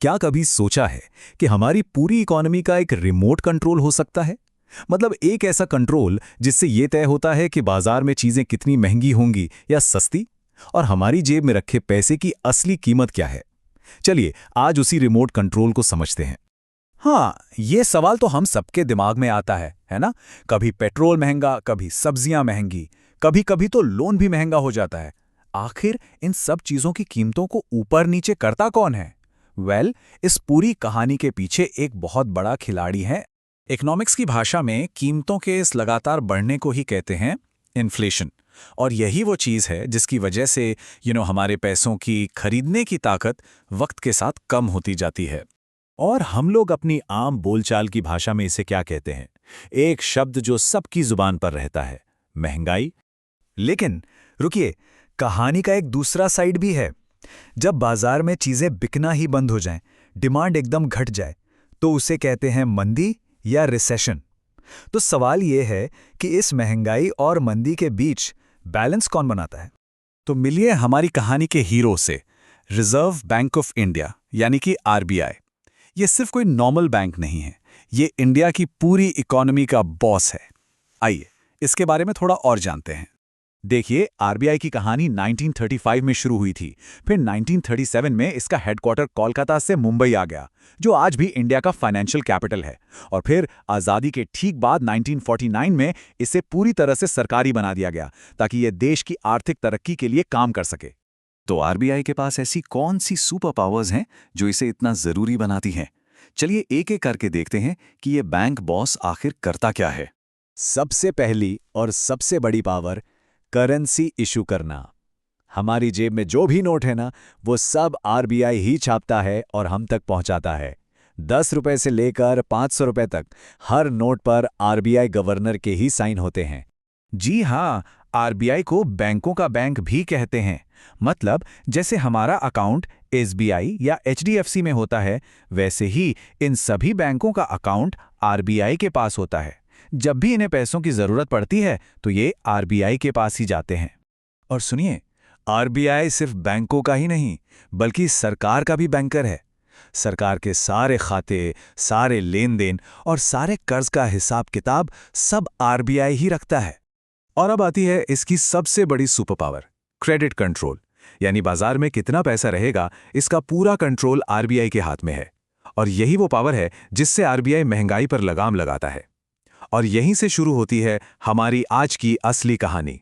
क्या कभी सोचा है कि हमारी पूरी इकोनॉमी का एक रिमोट कंट्रोल हो सकता है? मतलब एक ऐसा कंट्रोल जिससे ये तय होता है कि बाजार में चीजें कितनी महंगी होंगी या सस्ती, और हमारी जेब में रखे पैसे की असली कीमत क्या है। चलिए आज उसी रिमोट कंट्रोल को समझते हैं। हाँ, ये सवाल तो हम सबके दिमाग में आता है ना? कभी पेट्रोल महंगा, कभी सब्जियां महंगी, कभी कभी तो लोन भी महंगा हो जाता है। आखिर इन सब चीजों की कीमतों को ऊपर नीचे करता कौन है? इस पूरी कहानी के पीछे एक बहुत बड़ा खिलाड़ी है। इकोनॉमिक्स की भाषा में कीमतों के इस लगातार बढ़ने को ही कहते हैं इन्फ्लेशन। और यही वो चीज़ है जिसकी वजह से हमारे पैसों की खरीदने की ताकत वक्त के साथ कम होती जाती है। और हम लोग अपनी आम बोलचाल की भाषा में इसे क्या कहते हैं? एक शब्द जो सबकी जुबान पर रहता है, महंगाई। लेकिन रुकिए, कहानी का एक दूसरा साइड भी है। जब बाजार में चीजें बिकना ही बंद हो जाएं, डिमांड एकदम घट जाए, तो उसे कहते हैं मंदी या रिसेशन। तो सवाल यह है कि इस महंगाई और मंदी के बीच बैलेंस कौन बनाता है? तो मिलिए हमारी कहानी के हीरो से, रिजर्व बैंक ऑफ इंडिया यानी कि आरबीआई। ये सिर्फ कोई नॉर्मल बैंक नहीं है, ये इंडिया की पूरी इकोनॉमी का बॉस है। आइए इसके बारे में थोड़ा और जानते हैं। देखिए, आरबीआई की कहानी 1935 में शुरू हुई थी। फिर 1937 में इसका हेडक्वार्टर कोलकाता से मुंबई आ गया, जो आज भी इंडिया का फाइनेंशियल कैपिटल है। और फिर आज़ादी के ठीक बाद 1949 में इसे पूरी तरह से सरकारी बना दिया गया, ताकि ये देश की आर्थिक तरक्की के लिए काम कर सके। तो आरबीआई के पास ऐसी कौन सी सुपर पावर्स हैं जो इसे इतना ज़रूरी बनाती हैं? चलिए एक एक करके देखते हैं कि ये बैंक बॉस आखिर करता क्या है। सबसे पहली और सबसे बड़ी पावर, करेंसी इशू करना। हमारी जेब में जो भी नोट है ना, वो सब आरबीआई ही छापता है और हम तक पहुंचाता है। 10 रुपए से लेकर 500 रुपए तक हर नोट पर आरबीआई गवर्नर के ही साइन होते हैं। जी हाँ, आरबीआई को बैंकों का बैंक भी कहते हैं। मतलब जैसे हमारा अकाउंट एसबीआई या एचडीएफसी में होता है, वैसे ही इन सभी बैंकों का अकाउंट आरबीआई के पास होता है। जब भी इन्हें पैसों की जरूरत पड़ती है तो ये आरबीआई के पास ही जाते हैं। और सुनिए, आरबीआई सिर्फ बैंकों का ही नहीं, बल्कि सरकार का भी बैंकर है। सरकार के सारे खाते, सारे लेन देन और सारे कर्ज का हिसाब किताब सब आरबीआई ही रखता है। और अब आती है इसकी सबसे बड़ी सुपर पावर, क्रेडिट कंट्रोल। यानी बाजार में कितना पैसा रहेगा, इसका पूरा कंट्रोल आरबीआई के हाथ में है। और यही वो पावर है जिससे आरबीआई महंगाई पर लगाम लगाता है। और यहीं से शुरू होती है हमारी आज की असली कहानी।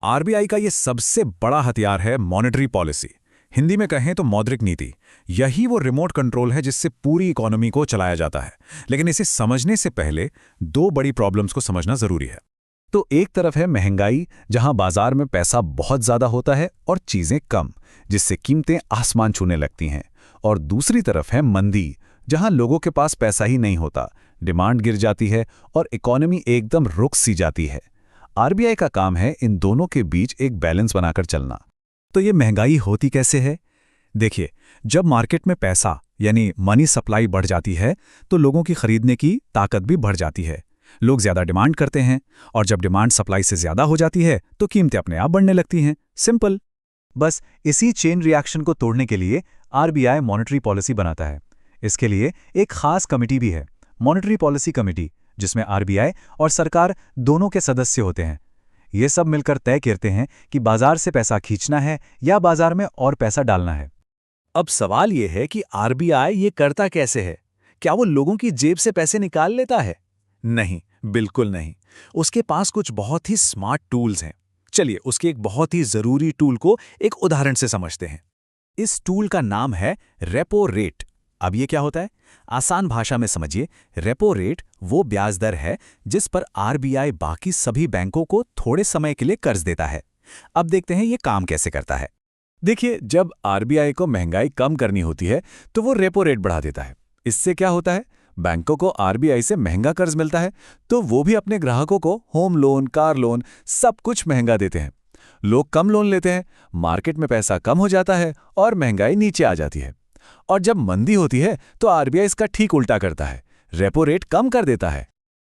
आरबीआई का ये सबसे बड़ा हथियार है मॉनेटरी पॉलिसी, हिंदी में कहें तो मौद्रिक नीति। यही वो रिमोट कंट्रोल है जिससे पूरी इकोनॉमी को चलाया जाता है। लेकिन इसे समझने से पहले दो बड़ी प्रॉब्लम्स को समझना जरूरी है। तो एक तरफ है महंगाई, जहां बाजार में पैसा बहुत ज्यादा होता है और चीजें कम, जिससे कीमतें आसमान छूने लगती हैं। और दूसरी तरफ है मंदी, जहां लोगों के पास पैसा ही नहीं होता, डिमांड गिर जाती है और इकोनॉमी एकदम रुक सी जाती है। आरबीआई का काम है इन दोनों के बीच एक बैलेंस बनाकर चलना। तो ये महंगाई होती कैसे है? देखिए, जब मार्केट में पैसा यानी मनी सप्लाई बढ़ जाती है, तो लोगों की खरीदने की ताकत भी बढ़ जाती है। लोग ज्यादा डिमांड करते हैं, और जब डिमांड सप्लाई से ज्यादा हो जाती है तो कीमतें अपने आप बढ़ने लगती हैं। सिंपल। बस इसी चेन रिएक्शन को तोड़ने के लिए आरबीआई मॉनेटरी पॉलिसी बनाता है। इसके लिए एक खास कमिटी भी है, मॉनेटरी पॉलिसी कमेटी, जिसमें आरबीआई और सरकार दोनों के सदस्य होते हैं। ये सब मिलकर तय करते हैं कि बाजार से पैसा खींचना है या बाजार में और पैसा डालना है। अब सवाल यह है कि आरबीआई ये करता कैसे है? क्या वो लोगों की जेब से पैसे निकाल लेता है? नहीं, बिल्कुल नहीं। उसके पास कुछ बहुत ही स्मार्ट टूल्स हैं। चलिए उसके एक बहुत ही जरूरी टूल को एक उदाहरण से समझते हैं। इस टूल का नाम है रेपो रेट। अब ये क्या होता है? आसान भाषा में समझिए, रेपो रेट वो ब्याज दर है जिस पर आरबीआई बाकी सभी बैंकों को थोड़े समय के लिए कर्ज देता है। अब देखते हैं ये काम कैसे करता है। देखिए, जब आरबीआई को महंगाई कम करनी होती है तो वो रेपो रेट बढ़ा देता है। इससे क्या होता है? बैंकों को आरबीआई से महंगा कर्ज मिलता है, तो वो भी अपने ग्राहकों को होम लोन, कार लोन सब कुछ महंगा देते हैं। लोग कम लोन लेते हैं, मार्केट में पैसा कम हो जाता है और महंगाई नीचे आ जाती है। और जब मंदी होती है तो आरबीआई इसका ठीक उल्टा करता है, रेपो रेट कम कर देता है।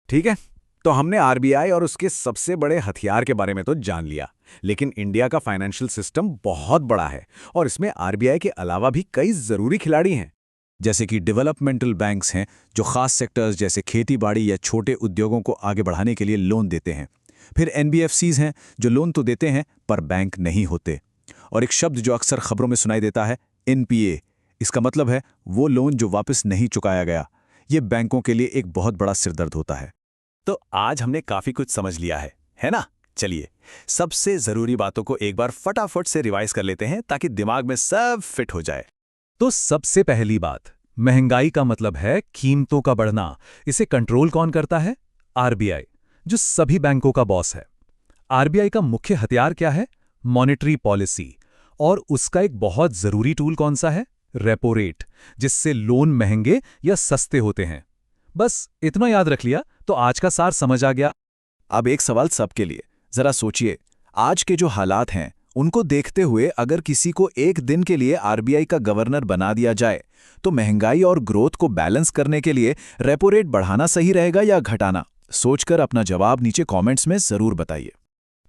ठीक है, तो हमने आरबीआई और उसके सबसे बड़े हथियार के बारे में तो जान लिया। लेकिन इंडिया का फाइनेंशियल सिस्टम बहुत बड़ा है और इसमें आरबीआई के अलावा भी कई जरूरी खिलाड़ी हैं। जैसे कि डेवलपमेंटल बैंक्स हैं जो खास सेक्टर्स जैसे खेती बाड़ी या छोटे उद्योगों को आगे बढ़ाने के लिए लोन देते हैं। फिर एनबीएफसीज हैं जो लोन तो देते हैं पर बैंक नहीं होते। और एक शब्द जो अक्सर खबरों में सुनाई देता है, एनपीए। इसका मतलब है वो लोन जो वापस नहीं चुकाया गया। ये बैंकों के लिए एक बहुत बड़ा सिरदर्द होता है। तो आज हमने काफी कुछ समझ लिया है ना? चलिए सबसे जरूरी बातों को एक बार फटाफट से रिवाइज कर लेते हैं ताकि दिमाग में सब फिट हो जाए। तो सबसे पहली बात, महंगाई का मतलब है कीमतों का बढ़ना। इसे कंट्रोल कौन करता है? आरबीआई, जो सभी बैंकों का बॉस है। आरबीआई का मुख्य हथियार क्या है? Monetary policy. और उसका एक बहुत जरूरी टूल कौन सा है? रेपो रेट, जिससे लोन महंगे या सस्ते होते हैं। बस इतना याद रख लिया तो आज का सार समझ आ गया। अब एक सवाल सबके लिए, जरा सोचिए, आज के जो हालात हैं उनको देखते हुए अगर किसी को एक दिन के लिए आरबीआई का गवर्नर बना दिया जाए तो महंगाई और ग्रोथ को बैलेंस करने के लिए रेपो रेट बढ़ाना सही रहेगा या घटाना? सोचकर अपना जवाब नीचे कमेंट्स में जरूर बताइए।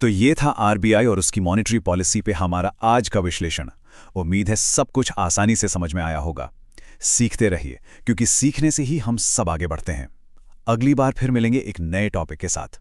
तो ये था आरबीआई और उसकी मॉनेटरी पॉलिसी पे हमारा आज का विश्लेषण। उम्मीद है सब कुछ आसानी से समझ में आया होगा। सीखते रहिए, क्योंकि सीखने से ही हम सब आगे बढ़ते हैं। अगली बार फिर मिलेंगे एक नए टॉपिक के साथ।